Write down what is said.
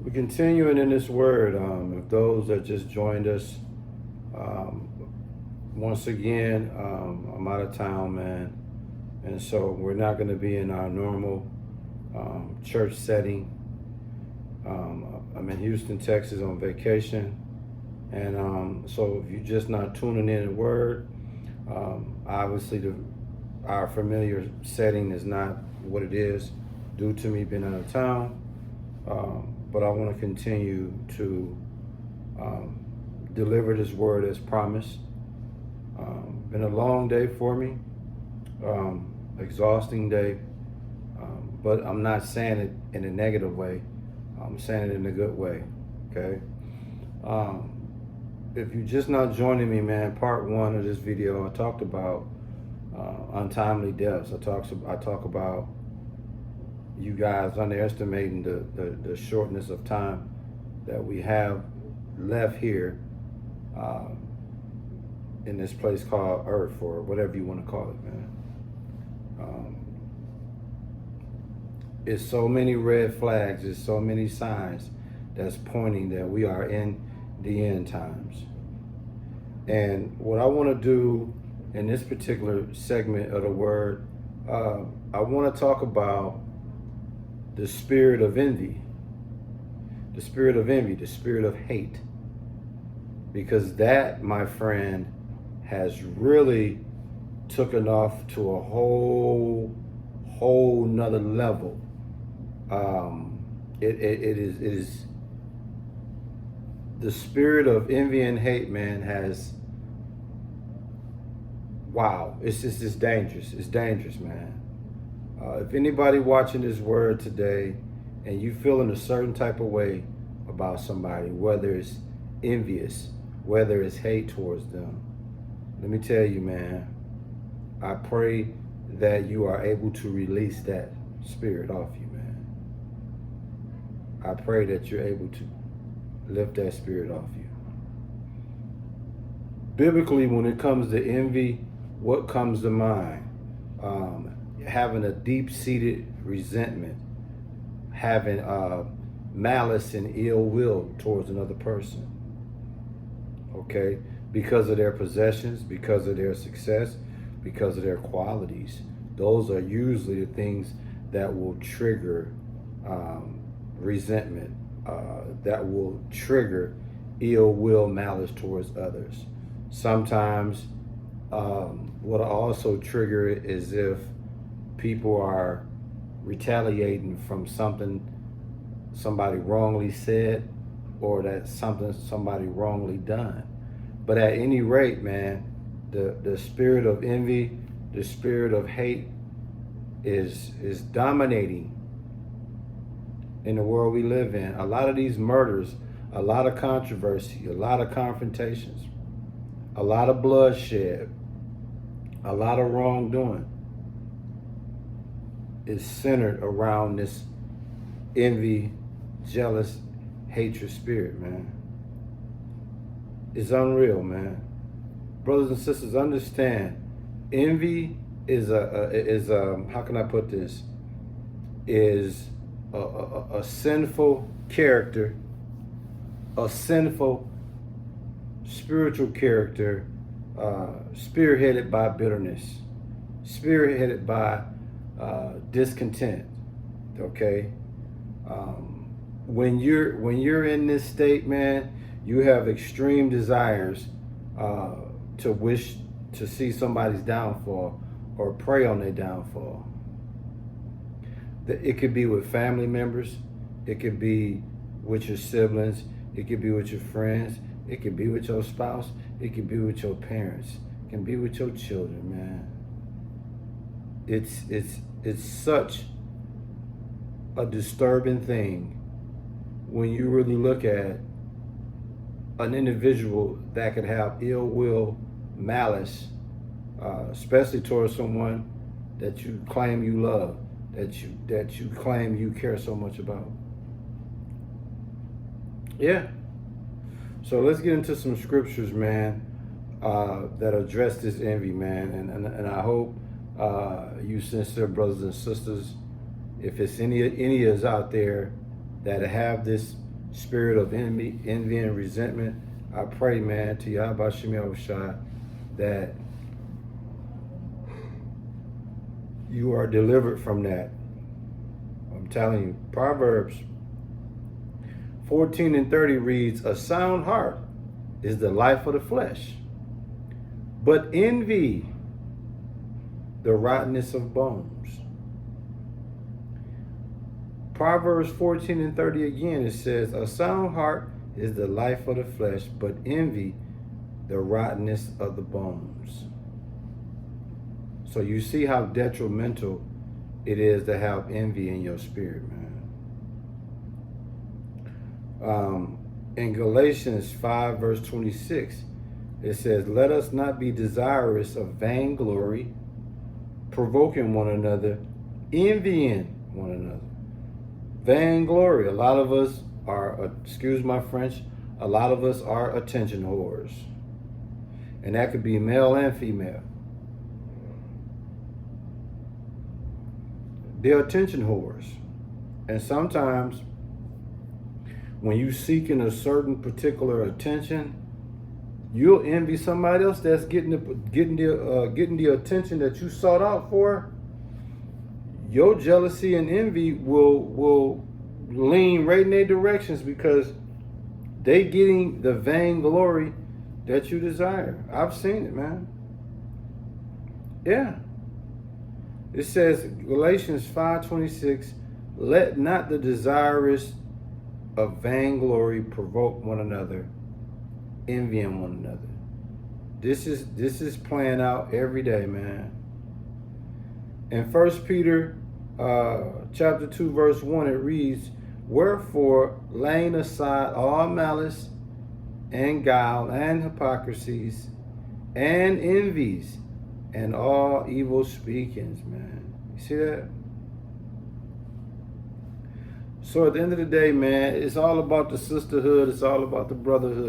We're continuing in this word. If those that just joined us, um, once again, I'm out of town, man. And so we're not going to be in our normal church setting. I'm in Houston, Texas on vacation. And so if you're just not tuning in the word, obviously our familiar setting is not what it is due to me being out of town. But I want to continue to deliver this word as promised. Been a long day for me, exhausting day, but I'm not saying it in a negative way. I'm saying it in a good way, okay? If you're just not joining me, man, part one of this video, I talked about untimely deaths. I talk about you guys underestimating the shortness of time that we have left here in this place called Earth, or whatever you want to call it, man. It's so many red flags, it's so many signs that's pointing that we are in the end times. And what I want to do in this particular segment of the word, I want to talk about the spirit of envy, the spirit of envy, the spirit of hate. Because that, my friend, has really taken off to a whole nother level. It is the spirit of envy and hate, man, has, wow, it's dangerous. It's dangerous, man. If anybody watching this word today and you feeling a certain type of way about somebody, whether it's envious, whether it's hate towards them, let me tell you, man, I pray that you are able to release that spirit off you, man. I pray that you're able to lift that spirit off you. Biblically, when it comes to envy, what comes to mind? Having a deep-seated resentment, having malice and ill will towards another person, okay? Because of their possessions, because of their success, because of their qualities. Those are usually the things that will trigger resentment, that will trigger ill will, malice towards others. Sometimes what also trigger it is if people are retaliating from something somebody wrongly said, or that somebody wrongly done. But at any rate, man, the spirit of envy, the spirit of hate is dominating in the world we live in. A lot of these murders, a lot of controversy, a lot of confrontations, a lot of bloodshed, a lot of wrongdoing is centered around this envy, jealous, hatred spirit, man. It's unreal, man. Brothers and sisters, understand, envy is how can I put this? Is a sinful character, a sinful spiritual character, spearheaded by bitterness, spearheaded by discontent. Okay, when you're in this state, man, you have extreme desires to wish to see somebody's downfall or prey on their downfall. It could be with family members, it could be with your siblings, it could be with your friends, it could be with your spouse, it could be with your parents, it can be with your children, man. It's such a disturbing thing when you really look at an individual that could have ill will, malice, especially towards someone that you claim you love, that you claim you care so much about. Yeah. So let's get into some scriptures, man, that address this envy, man, and I hope you sincere brothers and sisters, if it's any of us out there that have this spirit of envy and resentment. I pray, man, to Yahweh Shemel Shai, that you are delivered from that. I'm telling you, Proverbs 14:30 reads, a sound heart is the life of the flesh, but envy the rottenness of bones. Proverbs 14:30 again, it says, a sound heart is the life of the flesh, but envy the rottenness of the bones. So you see how detrimental it is to have envy in your spirit, man. In Galatians 5 verse 26, it says, let us not be desirous of vainglory, provoking one another, envying one another. Vainglory. A lot of us are, excuse my French, a lot of us are attention whores. And that could be male and female. They're attention whores. And sometimes when you seeking a certain particular attention, you'll envy somebody else that's getting the attention that you sought out for. Your jealousy and envy will lean right in their directions because they getting the vainglory that you desire. I've seen it, man. Yeah. It says, Galatians 5:26, let not the desirous of vainglory provoke one another, envying one another. This is playing out every day, man. In 1 Peter chapter 2 verse 1, it reads, wherefore laying aside all malice and guile and hypocrisies and envies and all evil speakings, man. You see that? So at the end of the day, man, it's all about the sisterhood. It's all about the brotherhood.